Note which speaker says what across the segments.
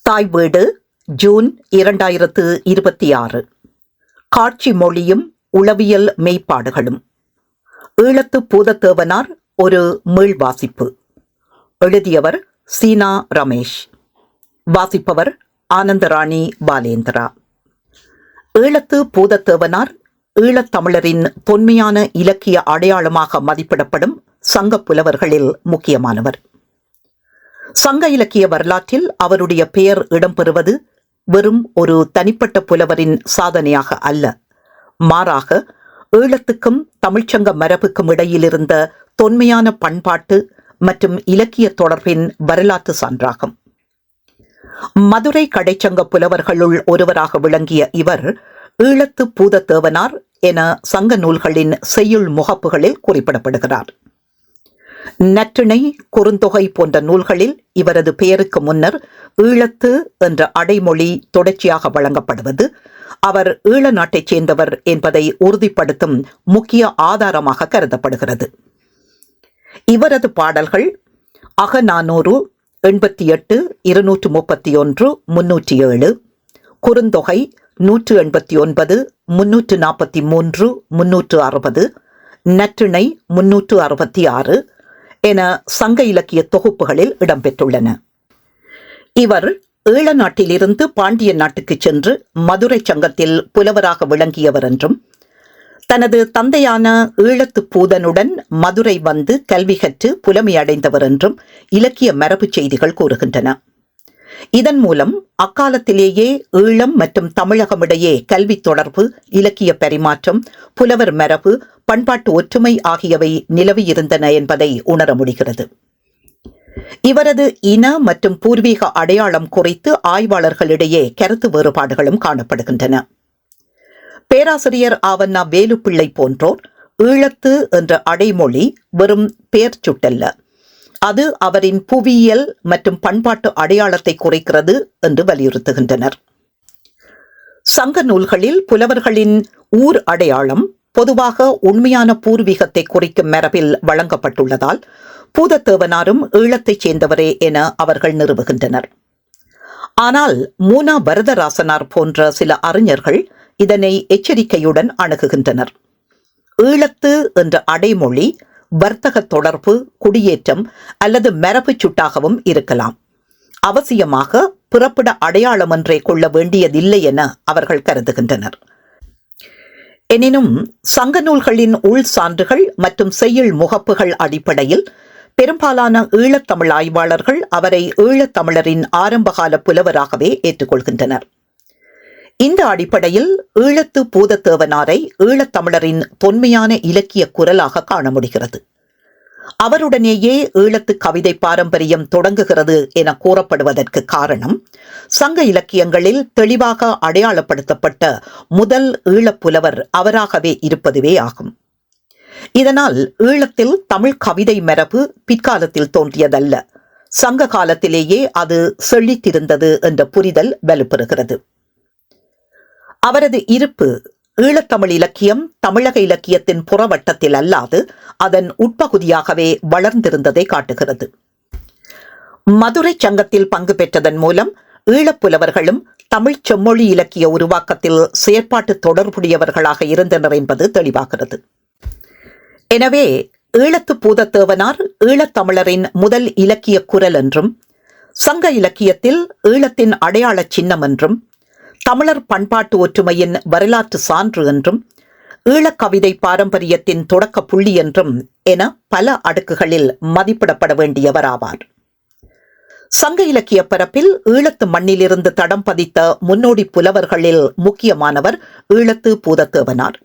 Speaker 1: தாய் வீடு ஜூன் 2026. காட்சி மொழியும் உளவியல் மெய்ப்பாடுகளும். ஈழத்து பூதத்தேவனார் ஒரு மீள்வாசிப்பு. எழுதியவர் சீனா ரமேஷ். வாசிப்பவர் ஆனந்தராணி பாலேந்திரா. ஈழத்து பூதத்தேவனார் ஈழத்தமிழரின் தொன்மையான இலக்கிய அடையாளமாக மதிப்பிடப்படும் சங்கப் புலவர்களில் முக்கியமானவர். சங்க இலக்கிய வரலாற்றில் அவருடைய பெயர் இடம்பெறுவது வெறும் ஒரு தனிப்பட்ட புலவரின் சாதனையாக அல்ல, மாறாக ஈழத்துக்கும் தமிழ்ச்சங்க மரபுக்கும் இடையிலிருந்த தொன்மையான பண்பாட்டு மற்றும் இலக்கிய தொடர்பின் வரலாற்று சான்றாகும். மதுரை கடைச்சங்க புலவர்களுள் ஒருவராக விளங்கிய இவர் ஈழத்து பூதத்தேவனார் என சங்க நூல்களின் செய்யுள் முகப்புகளில் குறிப்பிடப்படுகிறார். நற்றிணை, குறுந்தொகை போன்ற நூல்களில் இவரது பெயருக்கு முன்னர் ஈழத்து என்ற அடைமொழி தொடர்ச்சியாக வழங்கப்படுவது அவர் ஈழ நாட்டைச் சேர்ந்தவர் என்பதை உறுதிப்படுத்தும் முக்கிய ஆதாரமாக கருதப்படுகிறது. இவரது பாடல்கள் அகநானூறு 88, 231, 307, குறுந்தொகை 189, 343, 360, நற்றிணை 366 என சங்க இலக்கிய தொகுப்புகளில் இடம்பெற்றுள்ளன. இவர் ஈழ நாட்டிலிருந்து பாண்டிய நாட்டுக்கு சென்று மதுரை சங்கத்தில் புலவராக விளங்கியவர் என்றும், தனது தந்தையான ஈழத்து பூதனுடன் மதுரை வந்து கல்வி கற்று புலமை அடைந்தவர் என்றும் இலக்கிய மரபு செய்திகள் கூறுகின்றன. இதன் மூலம் அக்காலத்திலேயே ஈழம் மற்றும் தமிழகமிடையே கல்வி தொடர்பு, இலக்கிய பரிமாற்றம், புலவர் மரபு, பண்பாட்டு ஒற்றுமை ஆகியவை நிலவியிருந்தன என்பதை உணர முடிகிறது. இவரது இன மற்றும் பூர்வீக அடையாளம் குறித்து ஆய்வாளர்களிடையே கருத்து வேறுபாடுகளும் காணப்படுகின்றன. பேராசிரியர் ஆவண்ணா வேலுப்பிள்ளை போன்றோர் ஈழத்து என்ற அடைமொழி வெறும் பெயர் சுட்டல்ல, அது அவரின் புவியியல் மற்றும் பண்பாட்டு அடையாளத்தை குறைக்கிறது என்று வலியுறுத்துகின்றனர். சங்க நூல்களில் புலவர்களின் ஊர் அடையாளம் பொதுவாக உண்மையான பூர்வீகத்தை குறிக்கும் மரபில் வழங்கப்பட்டுள்ளதால் பூதத்தேவனாரும் ஈழத்தைச் சேர்ந்தவரே என அவர்கள் நிறுவுகின்றனர். ஆனால் மூனா வரதராசனார் போன்ற சில அறிஞர்கள் இதனை எச்சரிக்கையுடன் அணுகுகின்றனர். ஈழத்து என்ற அடைமொழி வர்த்தக தொடர்பு, குடியேற்றம் அல்லது மரபு சுட்டாகவும் இருக்கலாம். அவசியமாக பிறப்பிட அடையாளம் என்றே கொள்ள வேண்டியதில்லை என அவர்கள் கருதுகின்றனர். எனினும் சங்க நூல்களின் உள் சான்றுகள் மற்றும் செய்யுள் முகப்புகள் அடிப்படையில் பெரும்பாலான ஈழத்தமிழ் ஆய்வாளர்கள் அவரை ஈழத்தமிழரின் ஆரம்பகால புலவராகவே ஏற்றுக்கொள்கின்றனர். இந்த அடிப்படையில் ஈழத்து பூதத்தேவனாரை ஈழத்தமிழரின் தொன்மையான இலக்கிய குரலாக காண முடிகிறது. அவருடனேயே ஈழத்து கவிதை பாரம்பரியம் தொடங்குகிறது என கூறப்படுவதற்கு காரணம் சங்க இலக்கியங்களில் தெளிவாக அடையாளப்படுத்தப்பட்ட முதல் ஈழப்புலவர் அவராகவே இருப்பதுவே ஆகும். இதனால் ஈழத்தில் தமிழ் கவிதை மரபு பிற்காலத்தில் தோன்றியதல்ல, சங்க காலத்திலேயே அது செழித்திருந்தது என்ற புரிதல் வலுப்பெறுகிறது. அவரது இருப்பு ஈழத்தமிழ் இலக்கியம் தமிழக இலக்கியத்தின் புறவட்டத்தில் அல்லாது அதன் உட்பகுதியாகவே வளர்ந்திருந்ததை காட்டுகிறது. மதுரை சங்கத்தில் பங்கு பெற்றதன் மூலம் ஈழப்புலவர்களும் தமிழ் செம்மொழி இலக்கிய உருவாக்கத்தில் செயற்பாட்டு தொடர்புடையவர்களாக இருந்தனர் என்பது தெளிவாகிறது. எனவே ஈழத்து பூதத்தேவனார் ஈழத்தமிழரின் முதல் இலக்கிய குரல் என்றும், சங்க இலக்கியத்தில் ஈழத்தின் அடையாள சின்னம் என்றும், தமிழர் பண்பாட்டு ஒற்றுமையின் வரலாற்று சான்று என்றும், ஈழக்கவிதை பாரம்பரியத்தின் தொடக்க புள்ளி என்றும் என பல அடுக்குகளில் மதிப்பிடப்பட வேண்டியவராவார். சங்க இலக்கிய பரப்பில் ஈழத்து மண்ணிலிருந்து தடம் பதித்த முன்னோடி புலவர்களில் முக்கியமானவர் ஈழத்து பூதத்தேவனார்.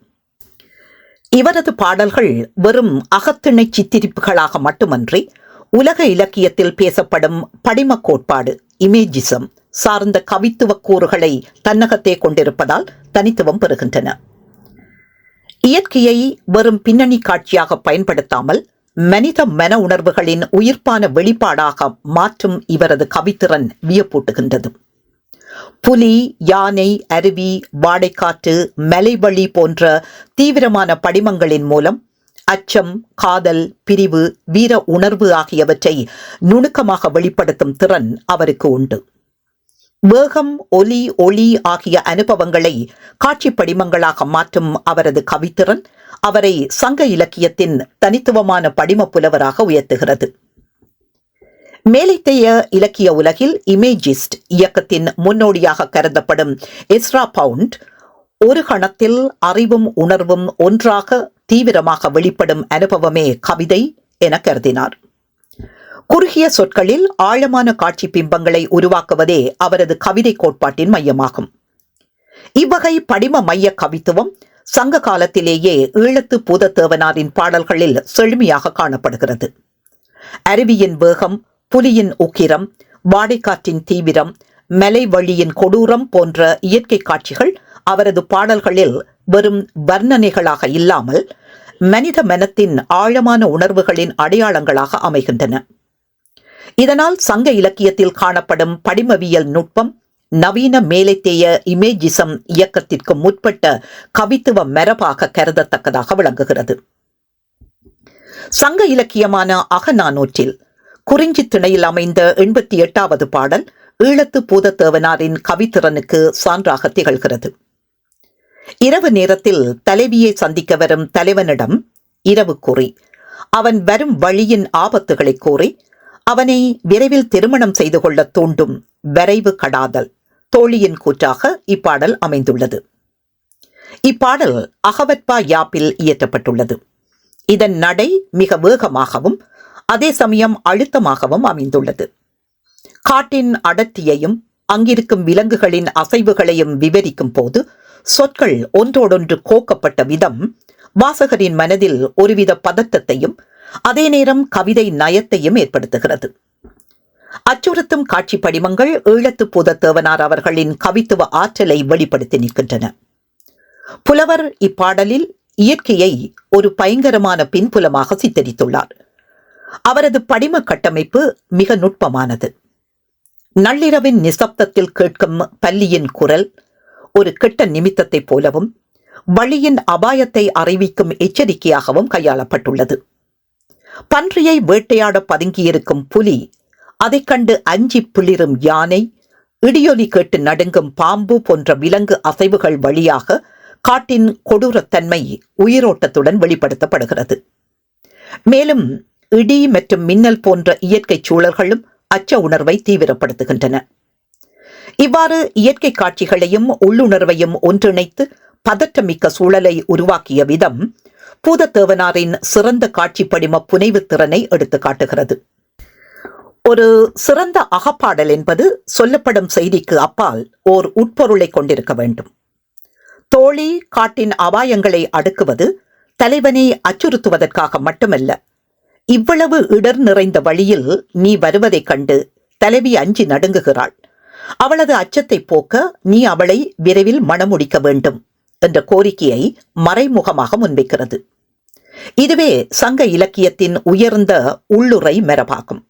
Speaker 1: இவரது பாடல்கள் வெறும் அகத்திணை சித்திரிப்புகளாக மட்டுமன்றி உலக இலக்கியத்தில் பேசப்படும் படிம கோட்பாடு, இமேஜிசம் சார்ந்த கவித்துவ கூறுகளை தன்னகத்தே கொண்டிருப்பதால் தனித்துவம் பெறுகின்றன. இயற்கையை வெறும் பின்னணி காட்சியாக பயன்படுத்தாமல் மனித மன உணர்வுகளின் உயிர்ப்பான வெளிப்பாடாக மாற்றும் இவரது கவித்திறன் வியப்பூட்டுகின்றது. புலி, யானை, அருவி, வாடைக்காற்று, மலைவழி போன்ற தீவிரமான படிமங்களின் மூலம் அச்சம், காதல், பிரிவு, வீர உணர்வு ஆகியவற்றை நுணுக்கமாக வெளிப்படுத்தும் திறன் அவருக்கு உண்டு. வேகம், ஒலி, ஒளி ஆகிய அனுபவங்களை காட்சி படிமங்களாக மாற்றும் அவரது கவித்திறன் அவரை சங்க இலக்கியத்தின் தனித்துவமான படிம புலவராக உயர்த்துகிறது. மேலைத்தேய இலக்கிய உலகில் இமேஜிஸ்ட் இயக்கத்தின் முன்னோடியாக கருதப்படும் எஸ்ரா பவுண்ட் ஒரு கணத்தில் அறிவும் உணர்வும் ஒன்றாக தீவிரமாக வெளிப்படும் அனுபவமே கவிதை என கருதினார். குறுகிய சொற்களில் ஆழமான காட்சி பிம்பங்களை உருவாக்குவதே அவரது கவிதை கோட்பாட்டின் மையமாகும். இவ்வகை படிம மைய கவித்துவம் சங்க காலத்திலேயே ஈழத்து பூதத்தேவனாரின் பாடல்களில் செழுமையாக காணப்படுகிறது. அருவியின் வேகம், புலியின் உக்கிரம், வாடைக்காற்றின் தீவிரம், மலை வழியின் கொடூரம் போன்ற இயற்கை காட்சிகள் அவரது பாடல்களில் வெறும் வர்ணனைகளாக இல்லாமல் மனித மனத்தின் ஆழமான உணர்வுகளின் அடையாளங்களாக அமைகின்றன. இதனால் சங்க இலக்கியத்தில் காணப்படும் படிமவியல் நுட்பம் நவீன மேலைத்தேய இமேஜிசம் இயக்கத்திற்கு முற்பட்ட கவித்துவ மரபாக கருதத்தக்கதாக விளங்குகிறது. சங்க இலக்கியமான அகநானூற்றில் குறிஞ்சி திணையில் அமைந்த 88வது பாடல் ஈழத்து பூதத்தேவனாரின் கவித்திறனுக்கு சான்றாக திகழ்கிறது. இரவு நேரத்தில் தலைவியை சந்திக்க வரும் தலைவனிடம் இரவு கூறி அவன் வரும் வழியின் ஆபத்துகளை கூறி அவனை விரைவில் திருமணம் செய்து கொள்ள தூண்டும் வரைவு கடாதல் தோழியின் கூற்றாக இப்பாடல் அமைந்துள்ளது. இப்பாடல் அகவற்பா யாப்பில் இயற்றப்பட்டுள்ளது. இதன் நடை மிக வேகமாகவும் அதே சமயம் அழுத்தமாகவும் அமைந்துள்ளது. காட்டின் அடர்த்தியையும் அங்கிருக்கும் விலங்குகளின் அசைவுகளையும் விவரிக்கும் போது சொற்கள் ஒன்றோடொன்று கோக்கப்பட்ட விதம் வாசகரின் மனதில் ஒருவித பதட்டத்தையும் அதே நேரம் கவிதை நயத்தையும் ஏற்படுத்துகிறது. அச்சுறுத்தும் காட்சி படிமங்கள் ஈழத்து பூதத்தேவனார் அவர்களின் கவித்துவ ஆற்றலை வெளிப்படுத்தி நிற்கின்றன. புலவர் இப்பாடலில் இயற்கையை ஒரு பயங்கரமான பின்புலமாக சித்தரித்துள்ளார். அவரது படிம கட்டமைப்பு மிக நுட்பமானது. நள்ளிரவின் நிசப்தத்தில் கேட்கும் பல்லியின் குரல் ஒரு கெட்ட நிமித்தத்தை போலவும் வழியின் அபாயத்தை அறிவிக்கும் எச்சரிக்கையாகவும் கையாளப்பட்டுள்ளது. பன்றியை வேட்டையாட பதுங்கியிருக்கும் புலி, அதைக் கண்டு அஞ்சி பிளிரும் யானை, இடியொலி கேட்டு நடுங்கும் பாம்பு போன்ற விலங்கு அசைவுகள் வழியாக காட்டின் கொடூரத்தன்மை உயிரோட்டத்துடன் வெளிப்படுத்தப்படுகிறது. மேலும் இடி மற்றும் மின்னல் போன்ற இயற்கை சூழல்களும் அச்ச உணர்வை தீவிரப்படுத்துகின்றன. இவ்வாறு இயற்கை காட்சிகளையும் உள்ளுணர்வையும் ஒன்றிணைத்து பதற்றமிக்க சூழலை உருவாக்கிய விதம் பூதத்தேவனாரின் சிறந்த காட்சி படிம புனைவு திறனை எடுத்து காட்டுகிறது. ஒரு சிறந்த அகப்பாடல் என்பது சொல்லப்படும் செய்திக்கு அப்பால் ஓர் உட்பொருளை கொண்டிருக்க வேண்டும். தோழி காட்டின் அபாயங்களை அடுக்குவது தலைவனை அச்சுறுத்துவதற்காக மட்டுமல்ல, இவ்வளவு இடர் நிறைந்த வழியில் நீ வருவதைக் கண்டு தலைவி அஞ்சி நடுங்குகிறாள், அவளது அச்சத்தை போக்க நீ அவளை விரைவில் மணமுடிக்க வேண்டும் என்ற கோரிக்கையை மறைமுகமாக முன்வைக்கிறது. இதுவே சங்க இலக்கியத்தின் உயர்ந்த உள்ளுரை மரபாகும்.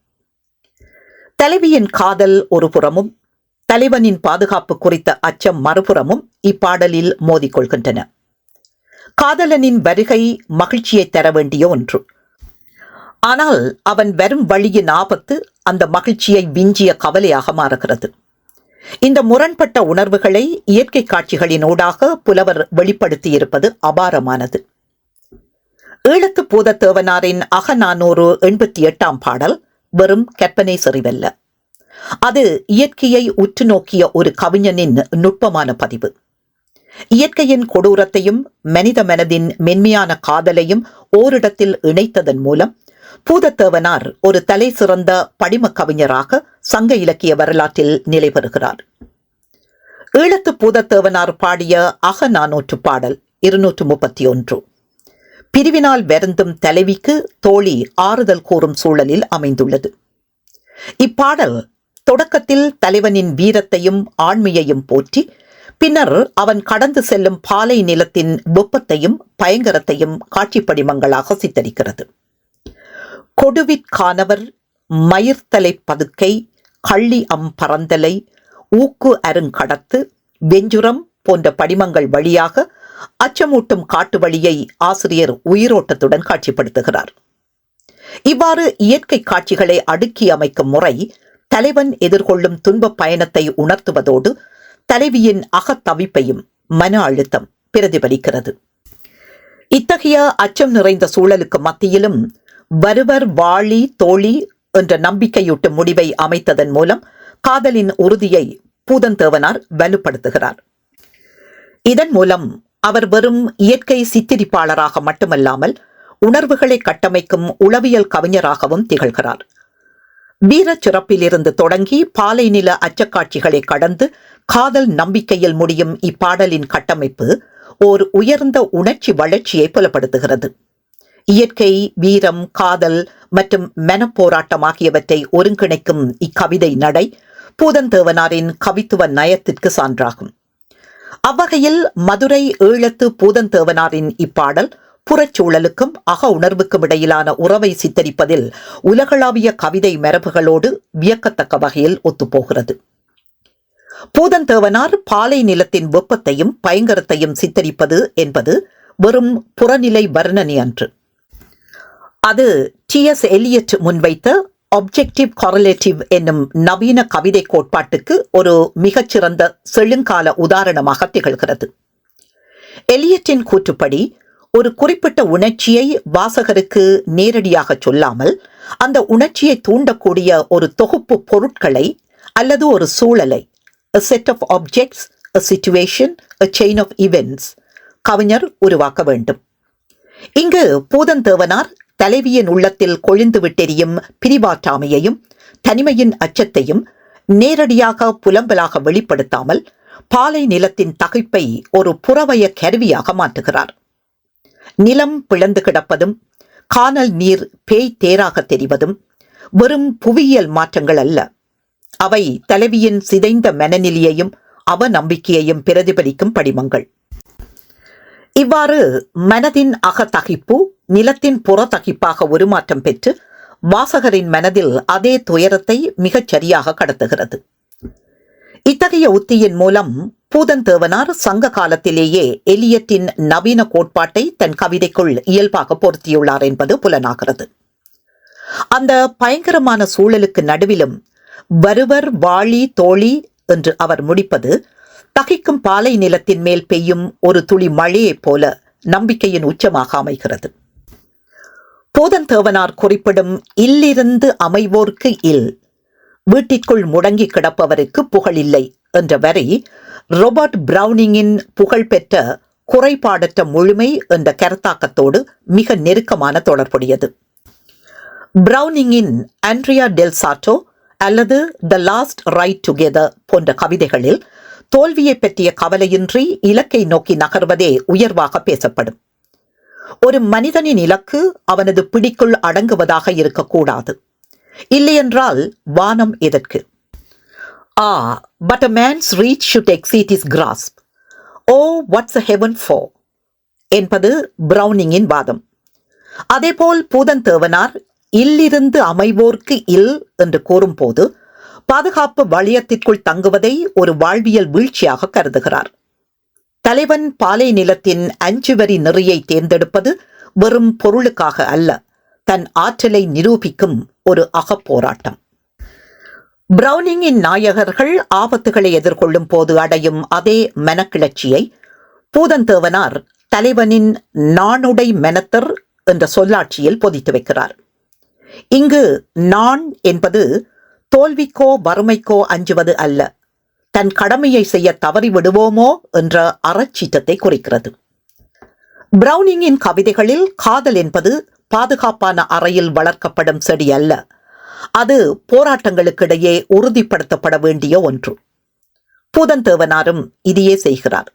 Speaker 1: தலைவியின் காதல் ஒரு புறமும் தலைவனின் பாதுகாப்பு குறித்த அச்சம் மறுபுறமும் இப்பாடலில் மோதிக்கொள்கின்றன. காதலனின் வருகை மகிழ்ச்சியை தர வேண்டிய ஒன்று. ஆனால் அவன் வரும் வழியின் ஆபத்து அந்த மகிழ்ச்சியை விஞ்சிய கவலையாக மாறுகிறது. இந்த முரண்பட்ட உணர்வுகளை இயற்கை காட்சிகளினூடாக புலவர் வெளிப்படுத்தியிருப்பது அபாரமானது. ஈழத்து பூதத்தேவனாரின் அகநானூறு 88ஆம் பாடல் வெறும் கற்பனை செறிவல்ல. அது இயற்கையை உற்று நோக்கிய ஒரு கவிஞனின் நுட்பமான பதிவு. இயற்கையின் கொடூரத்தையும் மனித மனதின் மென்மையான காதலையும் ஓரிடத்தில் இணைத்ததன் மூலம் பூதத்தேவனார் ஒரு தலை சிறந்த படிம கவிஞராக சங்க இலக்கிய வரலாற்றில் நிலை பெறுகிறார். ஈழத்து பூதத்தேவனார் பாடிய அகநானூற்று பாடல் 231 பிரிவினால் வருந்தும் தலைவிக்கு தோழி ஆறுதல் கூறும் சூழலில் அமைந்துள்ளது. இப்பாடல் தொடக்கத்தில் தலைவனின் வீரத்தையும் ஆண்மையையும் போற்றி, பின்னர் அவன் கடந்து செல்லும் பாலை நிலத்தின் வெப்பத்தையும் பயங்கரத்தையும் காட்சி படிமங்களாக சித்தரிக்கிறது. கொடுவிற்கானவர், மயிர்த்தலை பதுக்கை, கள்ளி பறந்தலை, ஊக்கு அருங்கடத்து, வெஞ்சுரம் போன்ற படிமங்கள் வழியாக அச்சமூட்டும் காட்டு வழியை ஆசிரியர் உயிரோட்டத்துடன் காட்சிப்படுத்துகிறார். இவ்வாறு இயற்கை காட்சிகளை அடுக்கி அமைக்கும் முறை தலைவன் எதிர்கொள்ளும் துன்பப் பயணத்தை உணர்த்துவதோடு தலைவியின் அகத்தவிப்பையும் மன அழுத்தம் பிரதிபலிக்கிறது. இத்தகைய அச்சம் நிறைந்த சூழலுக்கு மத்தியிலும் வருவர் வாழி தோழி என்ற நம்பிக்கையூட்டும் முடிவை அமைத்ததன் மூலம் காதலின் உறுதியை பூதந்தேவனார் வலுப்படுத்துகிறார். இதன் மூலம் அவர் வெறும் இயற்கை சித்திரிப்பாளராக மட்டுமல்லாமல் உணர்வுகளை கட்டமைக்கும் உளவியல் கவிஞராகவும் திகழ்கிறார். வீரச் சிறப்பிலிருந்து தொடங்கி பாலை நில அச்சக்காட்சிகளை கடந்து காதல் நம்பிக்கையில் முடியும் இப்பாடலின் கட்டமைப்பு ஓர் உயர்ந்த உணர்ச்சி வளர்ச்சியை புலப்படுத்துகிறது. இயற்கை, வீரம், காதல் மற்றும் மனப்போராட்டம் ஆகியவற்றை ஒருங்கிணைக்கும் இக்கவிதை நடை பூதந்தேவனாரின் கவித்துவ நயத்திற்கு சான்றாகும். அவ்வகையில் மதுரை ஈழத்து பூதந்தேவனாரின் இப்பாடல் புறச்சூழலுக்கும் அக உணர்வுக்கும் இடையிலான உறவை சித்தரிப்பதில் உலகளாவிய கவிதை மரபுகளோடு வியக்கத்தக்க வகையில் ஒத்துப்போகிறது. பூதந்தேவனார் பாலை நிலத்தின் வெப்பத்தையும் பயங்கரத்தையும் சித்தரிப்பது என்பது வெறும் புறநிலை வர்ணனை அன்று. அது T.S. எலியட் முன்வைத்த ஆப்ஜெக்டிவ் காரலேட்டிவ் என்னும் நவீன கவிதை கோட்பாட்டுக்கு ஒரு மிகச்சிறந்த செழுங்கால உதாரணமாக திகழ்கிறது. எலியட்டின் கூற்றுப்படி ஒரு குறிப்பிட்ட உணர்ச்சியை வாசகருக்கு நேரடியாக சொல்லாமல் அந்த உணர்ச்சியை தூண்டக்கூடிய ஒரு தொகுப்பு பொருட்களை அல்லது ஒரு சூழலை, a set of objects, a situation, a chain of events, கவிஞர் உருவாக்க வேண்டும். இங்கு பூதந்தேவனார் தலைவியின் உள்ளத்தில் கொழுந்து விட்டெறியும் பிரிவாற்றாமையையும் தனிமையின் அச்சத்தையும் நேரடியாக புலம்பலாக வெளிப்படுத்தாமல் பாலை நிலத்தின் தகைப்பை ஒரு புறவய கருவியாக மாற்றுகிறார். நிலம் பிளந்து கிடப்பதும் கானல் நீர் பேய் தேராக தெரிவதும் வெறும் புவியியல் மாற்றங்கள் அல்ல, அவை தலைவியின் சிதைந்த மனநிலையையும் அவநம்பிக்கையையும் பிரதிபலிக்கும் படிமங்கள். இவ்வாறு மனதின் அகத்தகிப்பு நிலத்தின் புறத்தகிப்பாக உருமாற்றம் பெற்று வாசகரின் மனதில் அதே துயரத்தை மிகச் சரியாக கடத்துகிறது. இத்தகைய உத்தியின் மூலம் பூதந்தேவனார் சங்க காலத்திலேயே எலியட்டின் நவீன கோட்பாட்டை தன் கவிதைக்குள் இயல்பாக பொருத்தியுள்ளார் என்பது புலனாகிறது. அந்த பயங்கரமான சூழலுக்கு நடுவிலும் வருவர் வாழி தோழி என்று அவர் முடிப்பது தகிக்கும் பாலை நிலத்தின் மேல் பெய்யும் ஒரு துளி மழையைப் போல நம்பிக்கையின் உச்சமாக அமைகிறது. பூதந்தேவனார் குறிப்பிடும் இல்லிருந்து அமைவோர்க்கு இல், வீட்டிற்குள் முடங்கி கிடப்பவருக்கு புகழில்லை என்ற வரி ராபர்ட் பிரவுனிங்கின் புகழ்பெற்ற குறைபாடற்ற முழுமை என்ற கருத்தாக்கத்தோடு மிக நெருக்கமான தொடர்புடையது. பிரவுனிங்கின் ஆண்ட்ரியா டெல் சாட்டோ அல்லது த லாஸ்ட் ரைட் டுகெதர் போன்ற கவிதைகளில் தோல்வியை பற்றிய கவலையின்றி இலக்கை நோக்கி நகர்வதே உயர்வாக பேசப்படும். ஒரு மனிதனின் இலக்கு அவனது பிடிக்குள் அடங்குவதாக இருக்கக்கூடாது. இல்லையென்றால் வானம் எதற்கு? But a man's reach should exceed his grasp. Oh, what's a heaven for? என்பது பிரவுனிங்கின் வாதம். அதேபோல் பூதந்தேவனார் இல்லிருந்து அமைவோர்க்கு இல் என்று கூறும்போது பாதுகாப்பு வளையத்திற்குள் தங்குவதை ஒரு வாழ்வியல் வீழ்ச்சியாக கருதுகிறார். தலைவன் பாலை நிலத்தின் 5 வரி நெறியை தேர்ந்தெடுப்பது வெறும் பொருளுக்காக அல்ல, தன் ஆற்றலை நிரூபிக்கும் ஒரு அகப்போராட்டம். பிரவுனிங்கின் நாயகர்கள் ஆபத்துகளை எதிர்கொள்ளும் போது அடையும் அதே மனக்கிளர்ச்சியை பூதந்தேவனார் தலைவனின் நாணுடை மெனத்தர் என்ற சொல்லாட்சியில் பொதித்து வைக்கிறார். இங்கு நான் என்பது தோல்விக்கோ வறுமைக்கோ அஞ்சுவது அல்ல, தன் கடமையை செய்ய தவறிவிடுவோமோ என்ற அறச்சீற்றத்தை குறிக்கிறது. பிரவுனிங்கின் கவிதைகளில் காதல் என்பது பாதுகாப்பான அறையில் வளர்க்கப்படும் செடி அல்ல, அது போராட்டங்களுக்கிடையே உறுதிப்படுத்தப்பட வேண்டிய ஒன்று. பூதந்தேவனாரும் இதையே செய்கிறார்.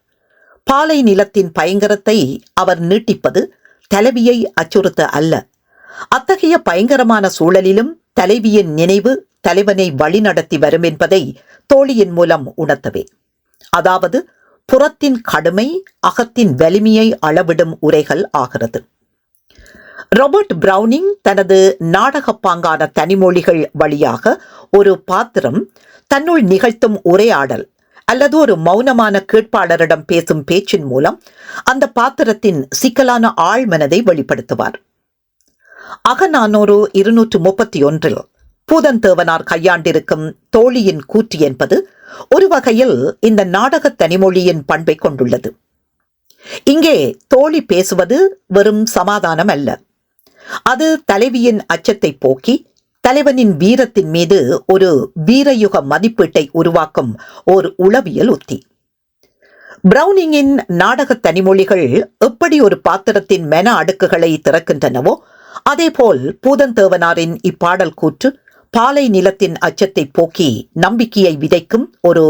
Speaker 1: பாலை நிலத்தின் பயங்கரத்தை அவர் நீட்டிப்பது தலைவியை அச்சுறுத்த அல்ல, அத்தகைய பயங்கரமான சூழலிலும் தலைவியின் நினைவு தலைவனை வழிநடத்தி வரும் என்பதை தோழியின் மூலம் உணர்த்தவே. அதாவது புறத்தின் கடுமை அகத்தின் வலிமையை அளவிடும் உரைகள் ஆகிறது. ராபர்ட் பிரவுனிங் தனது நாடகப்பாங்கான தனிமொழிகள் வழியாக ஒரு பாத்திரம் தன்னுள் நிகழ்த்தும் உரையாடல் அல்லது ஒரு மௌனமான கேட்பாளரிடம் பேசும் பேச்சின் மூலம் அந்த பாத்திரத்தின் சிக்கலான ஆழ்மனதை வெளிப்படுத்துவார். அகநானூறு 231 பூதந்தேவனார் கையாண்டிருக்கும் தோழியின் கூற்று என்பது ஒரு வகையில் இந்த நாடக தனிமொழியின் பண்பை கொண்டுள்ளது. இங்கே தோழி பேசுவது வெறும் சமாதானம் அல்ல, அது தலைவியின் அச்சத்தை போக்கி தலைவனின் வீரத்தின் மீது ஒரு வீரயுக மதிப்பீட்டை உருவாக்கும் ஓர் உளவியல் உத்தி. பிரவுனிங்கின் நாடக தனிமொழிகள் எப்படி ஒரு பாத்திரத்தின் மன அடுக்குகளை திறக்கின்றனவோ அதேபோல் பூதந்தேவனாரின் இப்பாடல் கூற்று பாலை நிலத்தின் அச்சத்தை போக்கி நம்பிக்கையை விதைக்கும் ஒரு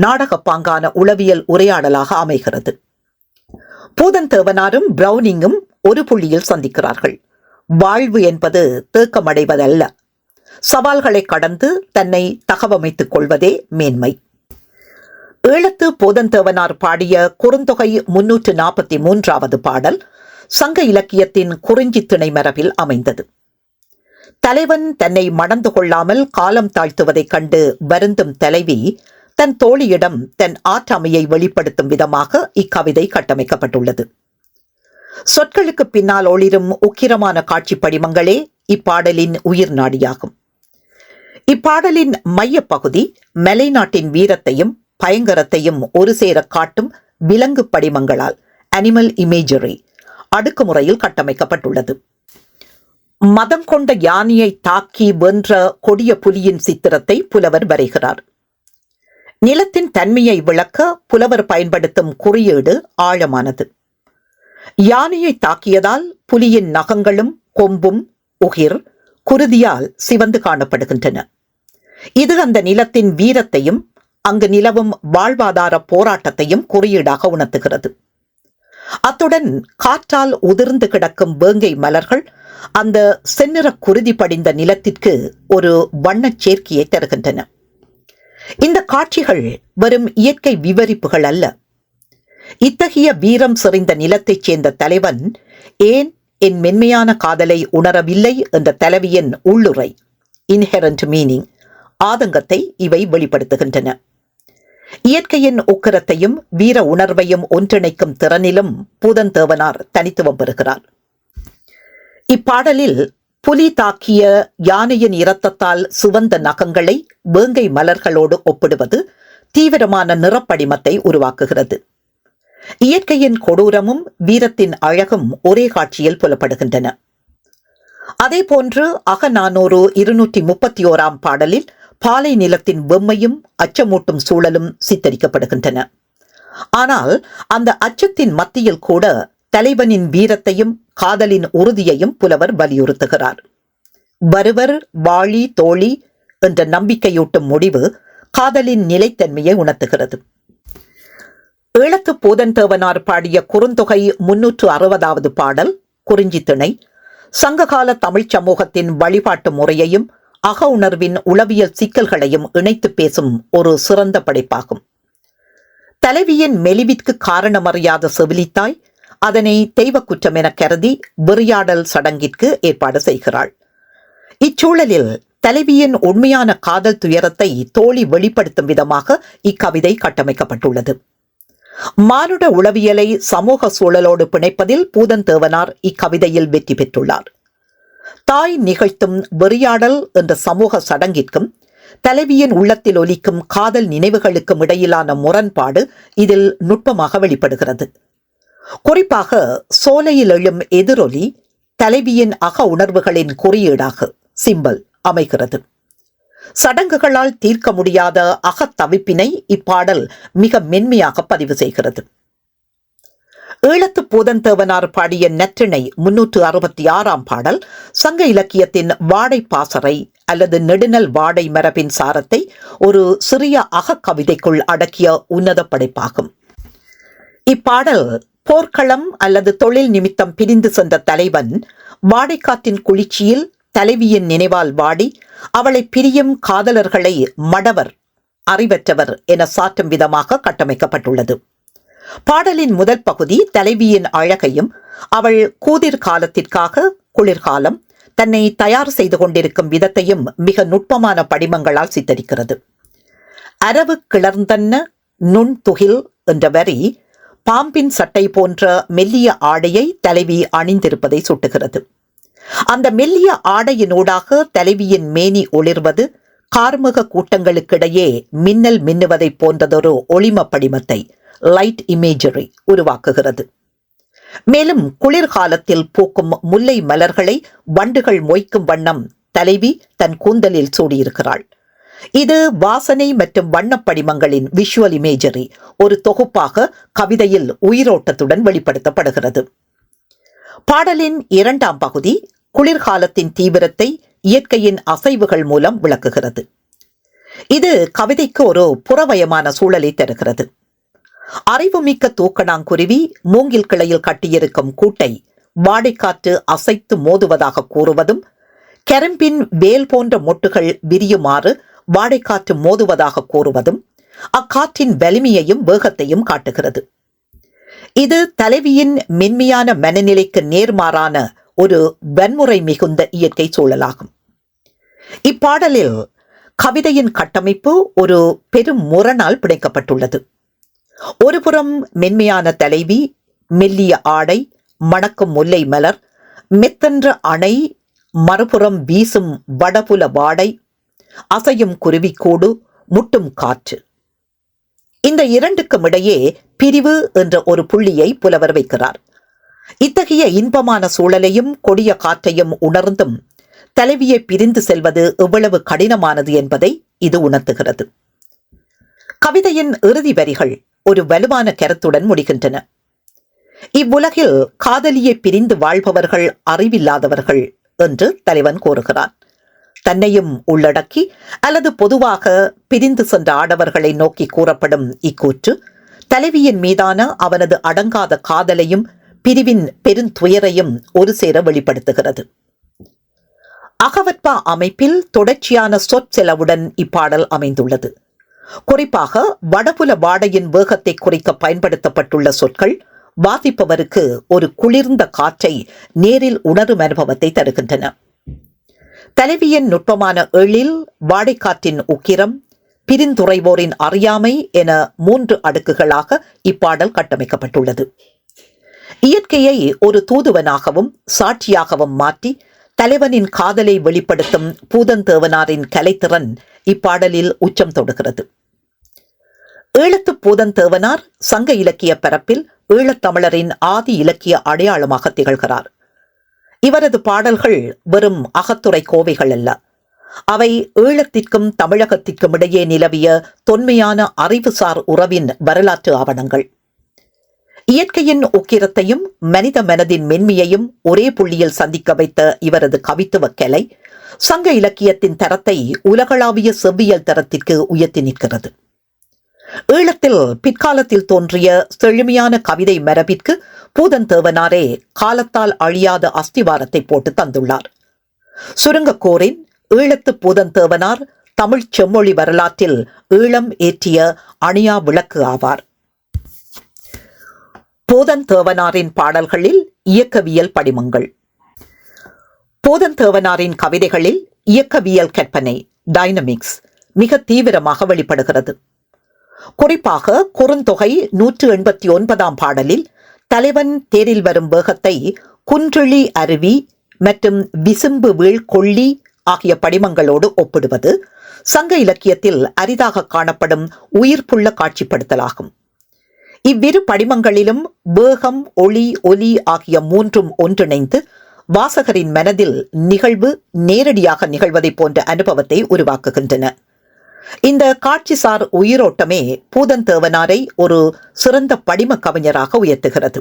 Speaker 1: நாடக பாங்கான உளவியல் உரையாடலாக அமைகிறது. பூதந்தேவனாரும் பிரவுனிங்கும் ஒரு புள்ளியில் சந்திக்கிறார்கள். வாழ்வு என்பது தேக்கமடைவதல்ல, சவால்களை கடந்து தன்னை தகவமைத்துக் கொள்வதே மேன்மை. ஈழத்து பூதந்தேவனார் பாடிய குறுந்தொகை 343வது பாடல் சங்க இலக்கியத்தின் குறிஞ்சி திணை மரபில் அமைந்தது. தலைவன் தன்னை மணந்து கொள்ளாமல் காலம் தாழ்த்துவதைக் கண்டு வருந்தும் தலைவி தன் தோழியிடம் தன் ஆற்றாமையை வெளிப்படுத்தும் விதமாக இக்கவிதை கட்டமைக்கப்பட்டுள்ளது. சொற்களுக்கு பின்னால் ஒளிரும் உக்கிரமான காட்சி படிமங்களே இப்பாடலின் உயிர் நாடியாகும். இப்பாடலின் மைய பகுதி மலைநாட்டின் வீரத்தையும் பயங்கரத்தையும் ஒரு சேர காட்டும் விலங்கு படிமங்களால் அனிமல் இமேஜரி அடுக்குமுறையில் கட்டமைக்கப்பட்டுள்ளது. மதம் கொண்ட யானையை தாக்கி வென்ற கொடிய புலியின் சித்திரத்தை புலவர் வரைகிறார். நிலத்தின் தன்மையை விளக்க புலவர் பயன்படுத்தும் குறியீடு ஆழமானது. யானையை தாக்கியதால் புலியின் நகங்களும் கொம்பும் உகிர் குருதியால் சிவந்து காணப்படுகின்றன. இது அந்த நிலத்தின் வீரத்தையும் அங்கு நிலவும் வாழ்வாதார போராட்டத்தையும் குறியீடாக உணர்த்துகிறது. அத்துடன் காற்றால் உதிர்ந்து கிடக்கும் வேங்கை மலர்கள் அந்த செந்நிற குருதி படிந்த நிலத்திற்கு ஒரு வண்ணச் சேர்க்கையை தருகின்றன. இந்த காட்சிகள் வெறும் இயற்கை விவரிப்புகள் அல்ல. இத்தகைய வீரம் செறிந்த நிலத்தைச் சேர்ந்த தலைவன் ஏன் என் மென்மையான காதலை உணரவில்லை என்ற தலைவியின் உள்ளுரை இன்ஹெரண்ட் மீனிங் ஆதங்கத்தை இவை வெளிப்படுத்துகின்றன. இயற்கையின் உக்கிரத்தையும் வீர உணர்வையும் ஒன்றிணைக்கும் திறனிலும் பூதந்தேவனார் தனித்துவம் பெறுகிறார். இப்பாடலில் புலி தாக்கிய யானையின் இரத்தத்தால் சுவந்த நகங்களை வேங்கை மலர்களோடு ஒப்பிடுவது தீவிரமான நிறப்படிமத்தை உருவாக்குகிறது. இயற்கையின் கொடூரமும் வீரத்தின் அழகும் ஒரே காட்சியில் புலப்படுகின்றன. அதேபோன்று அகநானூறு 231 பாடலில் பாலை நிலத்தின் வெம்மையும் அச்சமூட்டும் சூழலும் சித்தரிக்கப்படுகின்றன. ஆனால் அந்த அச்சத்தின் மத்தியில் கூட தலைவனின் வீரத்தையும் காதலின் உறுதியையும் புலவர் வலியுறுத்துகிறார். வருவர் வாழி தோழி என்ற நம்பிக்கையூட்டும் முடிவு காதலின் நிலைத்தன்மையை உணர்த்துகிறது. ஈழத்து பூதந்தேவனார் பாடிய குறுந்தொகை 360வது பாடல் குறிஞ்சி திணை சங்ககால தமிழ்ச் சமூகத்தின் வழிபாட்டு முறையையும் அக உணர்வின் உளவியல் சிக்கல்களையும் இணைத்து பேசும் ஒரு சிறந்த படைப்பாகும். தலைவியின் மெலிவிற்கு காரணமறியாத செவிலித்தாய் அதனை தெய்வ குற்றம் என கருதி வெறியாடல் சடங்கிற்கு ஏற்பாடு செய்கிறாள். இச்சூழலில் தலைவியின் உண்மையான காதல் துயரத்தை தோழி வெளிப்படுத்தும் விதமாக இக்கவிதை கட்டமைக்கப்பட்டுள்ளது. மானுட உளவியலை சமூக சூழலோடு பிணைப்பதில் பூதந்தேவனார் இக்கவிதையில் வெற்றி பெற்றுள்ளார். தாய் நிகழ்த்தும் வெறியாடல் என்ற சமூக சடங்கிற்கும் தலைவியின் உள்ளத்தில் ஒலிக்கும் காதல் நினைவுகளுக்கும் இடையிலான முரண்பாடு இதில் நுட்பமாக வெளிப்படுகிறது. குறிப்பாக சோலையில் எழும் எதிரொலி தலைவியின் அக உணர்வுகளின் குறியீடாக சிம்பல் அமைகிறது. சடங்குகளால் தீர்க்க முடியாத அகத்தவிப்பினை இப்பாடல் மிக மென்மையாக பதிவு செய்கிறது. ஈழத்து பூதந்தேவனார் பாடிய நற்றிணை 366 பாடல் சங்க இலக்கியத்தின் வாடை பாசறை அல்லது நெடுநல் வாடை மரபின் சாரத்தை ஒரு சிறிய அகக்கவிதைக்குள் அடக்கிய உன்னத படைப்பாகும். இப்பாடல் போர்க்களம் அல்லது தொழில் நிமித்தம் பிரிந்து சென்ற தலைவன் வாடைக்காற்றின் குளிர்ச்சியில் தலைவியின் நினைவால் வாடி அவளை பிரியும் காதலர்களை மடவர் அறிவற்றவர் என சாற்றும் விதமாக கட்டமைக்கப்பட்டுள்ளது. பாடலின் முதல் பகுதி தலைவியின் அழகையும் அவள் கூதிர் காலத்திற்காக குளிர்காலம் தன்னை தயார் செய்து கொண்டிருக்கும் விதத்தையும் மிக நுட்பமான படிமங்களால் சித்தரிக்கிறது. அரவு கிளர்ந்தன்ன நுண்துகில் என்ற வரி பாம்பின் சட்டை போன்ற மெல்லிய ஆடையை தலைவி அணிந்திருப்பதை சுட்டுகிறது. அந்த மெல்லிய ஆடையினூடாக தலைவியின் மேனி ஒளிர்வது கார்முக கூட்டங்களுக்கிடையே மின்னல் மின்னுவதை போன்றதொரு ஒளிம படிமத்தை லைட் இமேஜரி உருவாக்குகிறது. மேலும் குளிர்காலத்தில் பூக்கும் முல்லை மலர்களை வண்டுகள் மொய்க்கும் வண்ணம் தலைவி தன் கூந்தலில் சூடியிருக்கிறாள். இது வாசனை மற்றும் வண்ணப்படிமங்களின் விஷுவல் இமேஜரி ஒரு தொகுப்பாக கவிதையில் உயிரோட்டத்துடன் வெளிப்படுத்தப்படுகிறது. பாடலின் இரண்டாம் பகுதி குளிர்காலத்தின் தீவிரத்தை இயற்கையின் அசைவுகள் மூலம் விளக்குகிறது. இது கவிதைக்கு ஒரு புறவயமான சூழலை தருகிறது. அறிவுமிக்க தூக்கணாங்குருவி மூங்கில் கிளையில் கட்டியிருக்கும் கூட்டை வாடைக்காற்று அசைத்து மோதுவதாக கூறுவதும், கரும்பின் வேல் போன்ற மொட்டுகள் விரியுமாறு வாடைக்காற்று மோதுவதாக கூறுவதும் அக்காற்றின் வலிமையையும் வேகத்தையும் காட்டுகிறது. இது தலைவியின் மென்மையான மனநிலைக்கு நேர்மாறான ஒரு வன்முறை மிகுந்த இயற்கை சூழலாகும். இப்பாடலில் கவிதையின் கட்டமைப்பு ஒரு பெரும் முரணால் பிணைக்கப்பட்டுள்ளது. ஒருபுறம் மென்மையான தலைவி, மெல்லிய ஆடை, மணக்கும் முல்லை மலர், மெத்தென்ற அணை, மறுபுறம் வீசும் வடபுல வாடை, அசையும் குருவிக்கூடு, முட்டும் காற்று. இந்த இரண்டுக்கும் இடையே பிரிவு என்ற ஒரு புள்ளியை புலவர் வைக்கிறார். இத்தகைய இன்பமான சூழலையும் கொடிய காற்றையும் உணர்ந்தும் தலைவியை பிரிந்து செல்வது எவ்வளவு கடினமானது என்பதை இது உணர்த்துகிறது. கவிதையின் இறுதி வரிகள் ஒரு வலுவான கருத்துடன் முடிகின்றன. இவ்வுலகில் காதலியை பிரிந்து வாழ்பவர்கள் அறிவில்லாதவர்கள் என்று தலைவன் கூறுகிறான். தன்னையும் உள்ளடக்கி அல்லது பொதுவாக பிரிந்து சென்ற ஆடவர்களை நோக்கி கூறப்படும் இக்கூற்று தலைவியின் மீதான அவனது அடங்காத காதலையும் பிரிவின் பெருந்துயரையும் ஒரு சேர வெளிப்படுத்துகிறது. அகவற்பா அமைப்பில் தொடர்ச்சியான சொற்செலவுடன் இப்பாடல் அமைந்துள்ளது. குறிப்பாக வடபுல வாடையின் வேகத்தை குறிக்க பயன்படுத்தப்பட்டுள்ள சொற்கள் வாசிப்பவருக்கு ஒரு குளிர்ந்த காற்றை நேரில் உணரும் அனுபவத்தை தருகின்றன. தலைவியின் நுட்பமான எழில், வாடைக்காற்றின் உக்கிரம், பிரிந்துறைவோரின் அறியாமை என 3 அடுக்குகளாக இப்பாடல் கட்டமைக்கப்பட்டுள்ளது. இயற்கையை ஒரு தூதுவனாகவும் சாட்சியாகவும் மாற்றி தலைவனின் காதலை வெளிப்படுத்தும் பூதந்தேவனாரின் கலைத்திறன் இப்பாடலில் உச்சம் தொடுகிறது. ஈழத்து பூதந்தேவனார் சங்க இலக்கிய பரப்பில் ஈழத்தமிழரின் ஆதி இலக்கிய அடையாளமாக திகழ்கிறார். இவரது பாடல்கள் வெறும் அகத்துறை கோவைகள் அல்ல. அவை ஈழத்திற்கும் தமிழகத்திற்கும் இடையே நிலவிய தொன்மையான அறிவுசார் உறவின் வரலாற்று ஆவணங்கள். இயற்கையின் உக்கிரத்தையும் மனித மனதின் மென்மையையும் ஒரே புள்ளியில் சந்திக்க வைத்த இவரது கவித்துவ கலை சங்க இலக்கியத்தின் தரத்தை உலகளாவிய செவ்வியல் தரத்திற்கு உயர்த்தி நிற்கிறது. ஈழத்தில் பிற்காலத்தில் தோன்றிய செழுமையான கவிதை மரபிற்கு பூதந்தேவனாரே காலத்தால் அழியாத அஸ்திவாரத்தை போட்டு தந்துள்ளார். சுருங்கக்கூறின் ஈழத்து பூதந்தேவனார் தமிழ் செம்மொழி வரலாற்றில் ஈழம் ஏற்றிய அணியா விளக்கு ஆவார். பூதந்தேவனாரின் பாடல்களில் இயக்கவியல் படிமங்கள். பூதந்தேவனாரின் கவிதைகளில் இயக்கவியல் கற்பனை டைனமிக்ஸ் மிக தீவிரமாக வெளிப்படுகிறது. குறிப்பாக குறுந்தொகை 189 பாடலில் தலைவன் தேரில் வரும் வேகத்தை குன்றிழி அருவி மற்றும் விசும்பு வீழ் கொள்ளி ஆகிய படிமங்களோடு ஒப்பிடுவது சங்க இலக்கியத்தில் அரிதாக காணப்படும் உயிர்ப்புள்ள காட்சிப்படுத்தலாகும். இவ்விரு படிமங்களிலும் வேகம், ஒளி, ஒலி ஆகிய 3ம் ஒன்றிணைந்து வாசகரின் மனதில் நிகழ்வு நேரடியாக நிகழ்வதை போன்ற அனுபவத்தை உருவாக்குகின்றன. இந்த காட்சிசார் உயிரோட்டமே பூதந்தேவனாரை ஒரு சிறந்த படிம கவிஞராக உயர்த்துகிறது.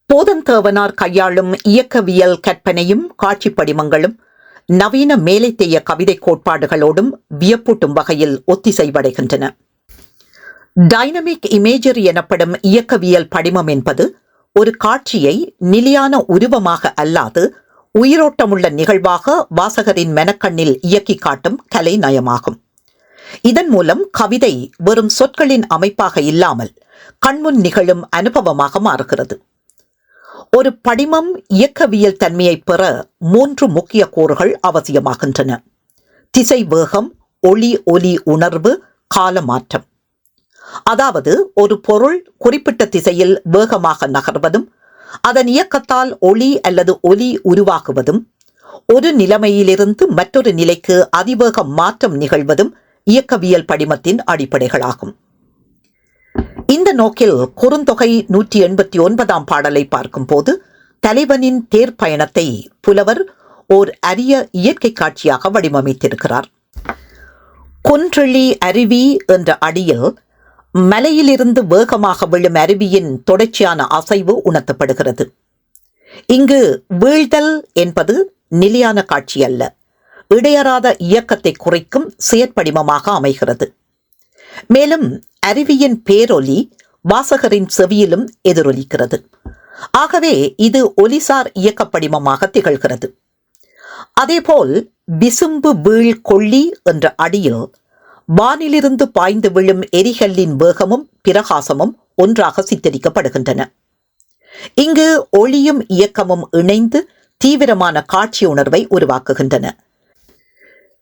Speaker 1: பூதந்தேவனார் கையாளும் இயக்கவியல் கற்பனையும் காட்சி படிமங்களும் நவீன மேலைத்தேய கவிதை கோட்பாடுகளோடும் வியப்பூட்டும் வகையில் ஒத்திசைவடைகின்றன. டைனமிக் இமேஜரி எனப்படும் இயக்கவியல் படிமம் என்பது ஒரு காட்சியை நிலையான உருவமாக அல்லாது உயிரோட்டமுள்ள நிகழ்வாக வாசகரின் மனக்கண்ணில் இயக்கி காட்டும் கலை நயமாகும். இதன் மூலம் கவிதை வெறும் சொற்களின் அமைப்பாக இல்லாமல் கண்முன் நிகழும் அனுபவமாக மாறுகிறது. ஒரு படிமம் இயக்கவியல் தன்மையை பெற 3 முக்கிய கூறுகள் அவசியமாகின்றன: திசை வேகம், ஒளி ஒலி உணர்வு, கால மாற்றம். அதாவது ஒரு பொருள் குறிப்பிட்ட திசையில் வேகமாக நகர்வதும் அதன் இயக்கத்தால் ஒளி அல்லது ஒலி உருவாகுவதும் ஒரு நிலைமையிலிருந்து மற்றொரு நிலைக்கு அதிவேக மாற்றம் நிகழ்வதும் இயக்கவியல் படிமத்தின் அடிப்படைகளாகும். இந்த நோக்கில் குறுந்தொகை 189 பாடலை பார்க்கும் போது தலைவனின் தேர் பயணத்தை புலவர் ஓர் அரிய இயற்கை காட்சியாக வடிவமைத்திருக்கிறார். குன்றெழி அருவி என்ற அடியில் மலையிலிருந்து வேகமாக விழும் அருவியின் தொடர்ச்சியான அசைவு உணர்த்தப்படுகிறது. இங்கு வீழ்தல் என்பது நிலையான காட்சி அல்ல, இடையறாத இயக்கத்தை குறைக்கும் செயற்படிமமாக அமைகிறது. மேலும் அருவியின் பேரொலி வாசகரின் செவியிலும் எதிரொலிக்கிறது. ஆகவே இது ஒலிசார் இயக்கப்படிமமாக திகழ்கிறது. அதேபோல் விசும்பு வீழ் கொள்ளி என்ற அடியில் வானிலிருந்து பாய்ந்து விழும் எரிகல்லின் வேகமும் பிரகாசமும் ஒன்றாக சித்தரிக்கப்படுகின்றன. இங்கு ஒளியும் இயக்கமும் இணைந்து தீவிரமான காட்சி உணர்வை உருவாக்குகின்றன.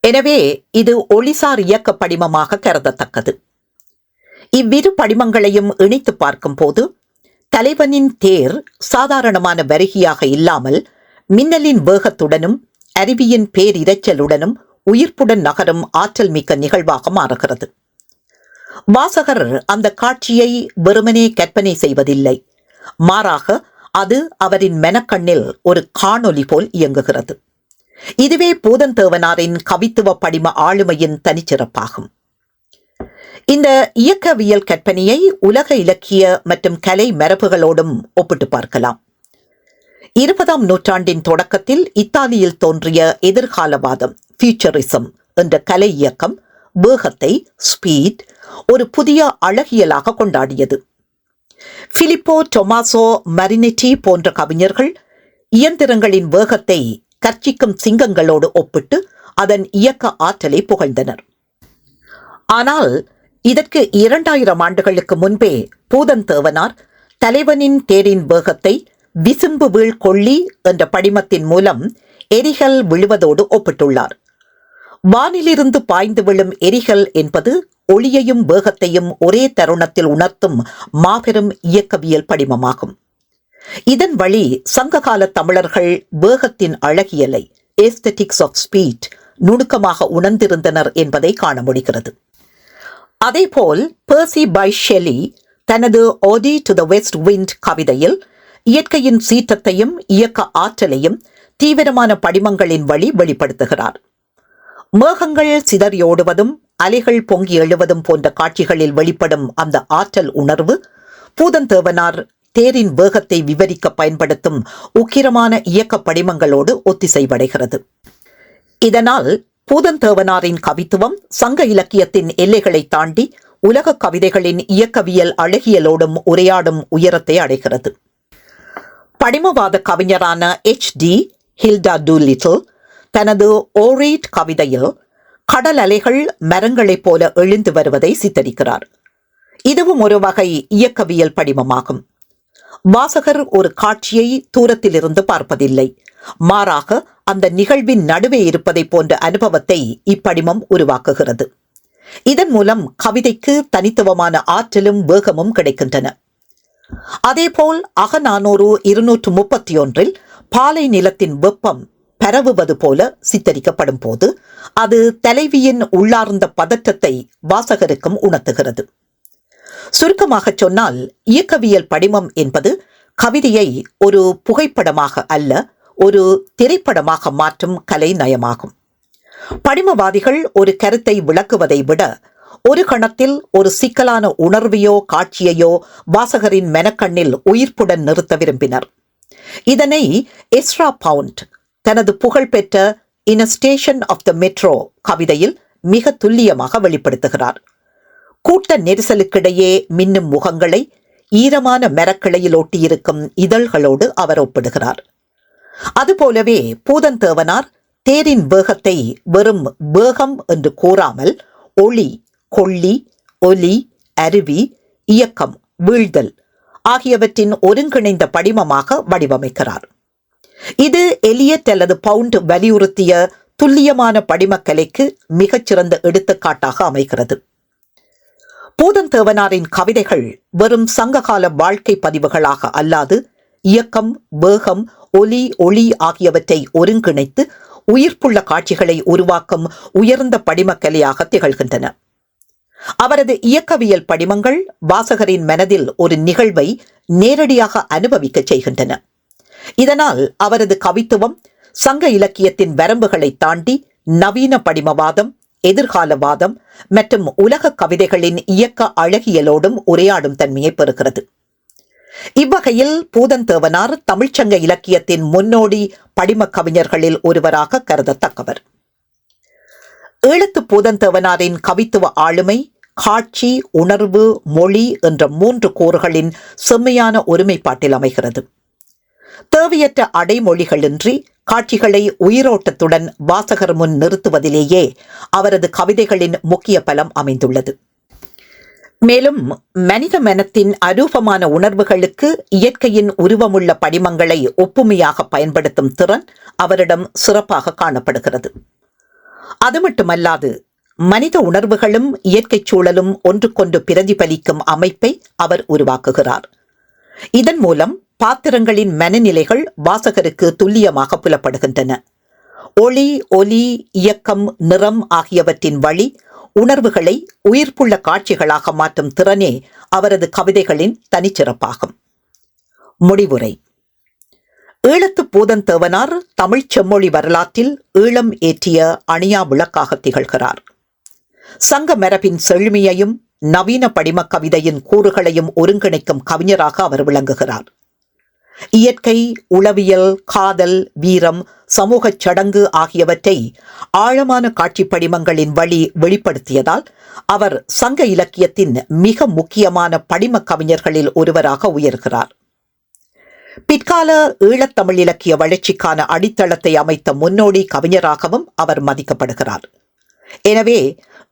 Speaker 1: எனவே இது ஒளிசார் இயக்க படிமமாக கருதத்தக்கது. இவ்விரு படிமங்களையும் இணைத்து பார்க்கும் போது தலைவனின் தேர் சாதாரணமான வருகையாக இல்லாமல் மின்னலின் வேகத்துடனும் அருவியின் பேரிரைச்சலுடனும் உயிர்ப்புடன் நகரும் ஆற்றல் மிக்க நிகழ்வாக மாறுகிறது. வாசகர் அந்த காட்சியை வெறுமனே கற்பனை செய்வதில்லை, மாறாக அது அவரின் மெனக்கண்ணில் ஒரு காணொலி போல் இயங்குகிறது. இதுவே பூதந்தேவனாரின் கவித்துவ படிம ஆளுமையின் தனிச்சிறப்பாகும். இந்த இயக்கவியல் கற்பனையை உலக இலக்கிய மற்றும் கலை மரபுகளோடும் ஒப்பிட்டு பார்க்கலாம். 20ஆம் நூற்றாண்டின் தொடக்கத்தில் இத்தாலியில் தோன்றிய எதிர்காலவாதம் ஃபியூச்சரிசம் என்ற கலை இயக்கம் வேகத்தை ஸ்பீட் ஒரு புதிய அழகியலாக கொண்டாடியது. பிலிப்போ டொமாசோ மரினெட்டி போன்ற கவிஞர்கள் இயந்திரங்களின் வேகத்தை கர்ச்சிக்கும் சிங்கங்களோடு ஒப்பிட்டு அதன் இயக்க ஆற்றலை புகழ்ந்தனர். ஆனால் இதற்கு 2000 ஆண்டுகளுக்கு முன்பே பூதந்தேவனார் தலைவனின் தேரின் வேகத்தை விசும்பு வீழ் கொள்ளி என்ற படிமத்தின் மூலம் எரிகல் விழுவதோடு ஒப்பிட்டுள்ளார். வானிலிருந்து பாய்ந்து விழும் எரிகல் என்பது ஒளியையும் வேகத்தையும் ஒரே தருணத்தில் உணர்த்தும் மாபெரும் இயக்கவியல் படிமமாகும். இதன் வழி சங்ககால தமிழர்கள் வேகத்தின் அழகியலை ஏஸ்தெட்டிக்ஸ் ஆஃப் ஸ்பீட் நுணுக்கமாக உணர்ந்திருந்தனர் என்பதை காண முடிகிறது. அதேபோல் பெர்சி பைஷ் ஷெல்லி தனது ஓடி டு த வெஸ்ட் விண்ட் கவிதையில் இயற்கையின் சீற்றத்தையும் இயக்க ஆற்றலையும் தீவிரமான படிமங்களின் வழி வெளிப்படுத்துகிறார். மேகங்கள் சிதறியோடுவதும் அலைகள் பொங்கி எழுவதும் போன்ற காட்சிகளில் வெளிப்படும் அந்த ஆற்றல் உணர்வு பூதந்தேவனார் தேரின் வேகத்தை விவரிக்க பயன்படுத்தும் உக்கிரமான இயக்க படிமங்களோடு ஒத்திசைவடைகிறது. இதனால் பூதந்தேவனாரின் கவித்துவம் சங்க இலக்கியத்தின் எல்லைகளை தாண்டி உலக கவிதைகளின் இயக்கவியல் அழகியலோடும் உரையாடும் உயரத்தை அடைகிறது. படிமவாத கவிஞரான H.D. ஹில்டா டூலிட்டில் தனது ஓரேட் கவிதையில் கடல் அலைகள் மரங்களைப் போல எழுந்து வருவதை சித்தரிக்கிறார். இதுவும் ஒரு வகை இயக்கவியல் படிமமாகும். வாசகர் ஒரு காட்சியை தூரத்திலிருந்து பார்ப்பதில்லை, மாறாக அந்த நிகழ்வின் நடுவே இருப்பதை போன்ற அனுபவத்தை இப்படிமம் உருவாக்குகிறது. இதன் மூலம் கவிதைக்கு தனித்துவமான ஆற்றலும் வேகமும் கிடைக்கின்றன. அதேபோல் அகநானூறு 231 பாலை நிலத்தின் வெப்பம் பரவுவது போல சித்தரிக்கப்படும் போது அது தலைவியின் உள்ளார்ந்த பதற்றத்தை வாசகருக்கும் உணர்த்துகிறது. சுருக்கமாக சொன்னால் இயக்கவியல் படிமம் என்பது கவிதையை ஒரு புகைப்படமாக அல்ல, ஒரு திரைப்படமாக மாற்றும் கலை நயமாகும். படிமவாதிகள் ஒரு கருத்தை விளக்குவதை விட ஒரு கணத்தில் ஒரு சிக்கலான உணர்வையோ காட்சியையோ வாசகரின் மெனக்கண்ணில் உயிர்ப்புடன் நிறுத்த விரும்பினர். இதனை எஸ்ரா பவுண்ட் தனது புகழ்பெற்ற இன் அ ஸ்டேஷன் ஆஃப் த மெட்ரோ கவிதையில் மிக துல்லியமாக வெளிப்படுத்துகிறார். கூட்ட நெரிசலுக்கிடையே மின்னும் முகங்களை ஈரமான மரக்கிளையில் ஒட்டியிருக்கும் இதழ்களோடு அவர் ஒப்பிடுகிறார். அதுபோலவே பூதந்தேவனார் தேரின் வேகத்தை வெறும் வேகம் என்று கூறாமல் ஒளி, கொள்ளி, ஒலி, அருவி, இயக்கம், வீழ்தல் ஆகியவற்றின் ஒருங்கிணைந்த படிமமாக வடிவமைக்கிறார். இது எலியட் அல்லது பவுண்ட் வலியுறுத்திய துல்லியமான படிமக்கலைக்கு மிகச்சிறந்த எடுத்துக்காட்டாக அமைகிறது. பூதந்தேவனாரின் கவிதைகள் வெறும் சங்ககால வாழ்க்கை பதிவுகளாக அல்லாது இயக்கம், வேகம், ஒலி, ஒளி ஆகியவற்றை ஒருங்கிணைத்து உயிர்ப்புள்ள காட்சிகளை உருவாக்கும் உயர்ந்த படிமக்கலையாக திகழ்கின்றன. அவரது இயக்கவியல் படிமங்கள் வாசகரின் மனதில் ஒரு நிகழ்வை நேரடியாக அனுபவிக்க செய்கின்றன. இதனால் அவரது கவித்துவம் சங்க இலக்கியத்தின் வரம்புகளை தாண்டி நவீன படிமவாதம், எதிர்காலவாதம் மற்றும் உலக கவிதைகளின் இயக்க அழகியலோடும் உரையாடும் தன்மையை பெறுகிறது. இவ்வகையில் பூதந்தேவனார் தமிழ்ச்சங்க இலக்கியத்தின் முன்னோடி படிம கவிஞர்களில் ஒருவராக கருதத்தக்கவர். ஈழத்து பூதந்தேவனாரின் கவித்துவ ஆளுமை காட்சி, உணர்வு, மொழி என்ற 3 கூறுகளின் செம்மையான ஒருமைப்பாட்டில் அமைகிறது. தேவையற்ற அடைமொழிகளின்றி காட்சிகளை உயிரோட்டத்துடன் வாசகர் முன் நிறுத்துவதிலேயே அவரது கவிதைகளின் முக்கிய பலம் அமைந்துள்ளது. மேலும் மனித மனத்தின் அரூபமான உணர்வுகளுக்கு இயற்கையின் உருவமுள்ள படிமங்களை ஒப்புமையாக பயன்படுத்தும் திறன் அவரிடம் சிறப்பாக காணப்படுகிறது. அது மட்டுமல்லாது மனித உணர்வுகளும் இயற்கை சூழலும் ஒன்றுக்கொன்று பிரதிபலிக்கும் அமைப்பை அவர் உருவாக்குகிறார். இதன் மூலம் பாத்திரங்களின் மனநிலைகள் வாசகருக்கு துல்லியமாக புலப்படுகின்றன. ஒளி, ஒலி, இயக்கம், நிறம் ஆகியவற்றின் வழி உணர்வுகளை உயிர்ப்புள்ள காட்சிகளாக மாற்றும் திறனே அவரது கவிதைகளின் தனிச்சிறப்பாகும். முடிவுரை. ஈழத்து பூதந்தேவனார் தமிழ் செம்மொழி வரலாற்றில் ஈழம் ஏற்றிய அணியா விளக்காக திகழ்கிறார். சங்க மரபின் செழுமையையும் நவீன படிம கவிதையின் கூறுகளையும் ஒருங்கிணைக்கும் கவிஞராக அவர் விளங்குகிறார். இயற்கை, உளவியல், காதல், வீரம், சமூகச் சடங்கு ஆகியவற்றை ஆழமான காட்சி படிமங்களின் வழி வெளிப்படுத்தியதால் அவர் சங்க இலக்கியத்தின் மிக முக்கியமான படிம கவிஞர்களில் ஒருவராக உயர்கிறார். பிற்கால ஈழத்தமிழ் இலக்கிய வளர்ச்சிக்கான அடித்தளத்தை அமைத்த முன்னோடி கவிஞராகவும் அவர் மதிக்கப்படுகிறார். எனவே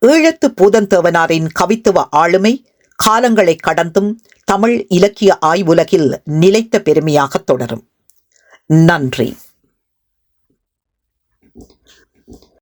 Speaker 1: ஈழத்து பூதந்தேவனாரின் கவித்துவ ஆளுமை காலங்களை கடந்தும் தமிழ் இலக்கிய ஆய்வுலகில் நிலைத்த பெருமையாக தொடரும். நன்றி.